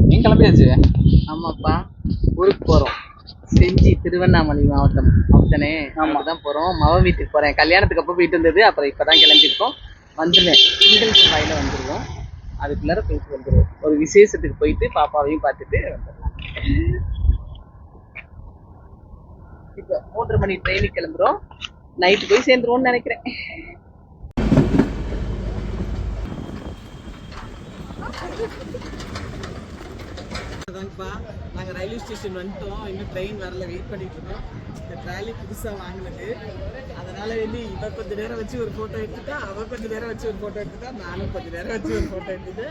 நீங்க கிளம்பியாச்சு? ஆமாப்பா, ஊருக்கு போறோம். செஞ்சி, திருவண்ணாமலை மாவட்டம் அப்படித்தானே? தான் போறோம். மவ வீட்டுக்கு போறேன். கல்யாணத்துக்கு அப்போ போயிட்டு வந்தது, அப்புறம் இப்பதான் கிளம்பிருக்கோம். வந்துடுவேன், திங்கள் செவ்வாயில வந்துடுவோம். அதுக்குள்ளார போயிட்டு வந்துடுவோம். ஒரு விசேஷத்துக்கு போயிட்டு பாப்பாவையும் பார்த்துட்டு வந்துடலாம். இப்போ 3:30 மணி ட்ரெயினுக்கு கிளம்புறோம். நைட்டு போய் சேர்ந்துருவோம்னு நினைக்கிறேன். நாங்கள் ரயில்வே ஸ்டேஷன் வந்துட்டோம். இன்னும் ட்ரெயின் வரல, வெயிட் பண்ணிட்டு இருக்கோம். இந்த ட்ராலி புதுசாக வாங்கினது, அதனால வந்து இவ கொஞ்ச நேரம் வச்சு ஒரு ஃபோட்டோ எடுத்துட்டா, அவ கொஞ்ச நேரம் வச்சு ஒரு ஃபோட்டோ எடுத்துட்டா, நானும் கொஞ்ச நேரம் வச்சு ஒரு ஃபோட்டோ எடுத்துட்டு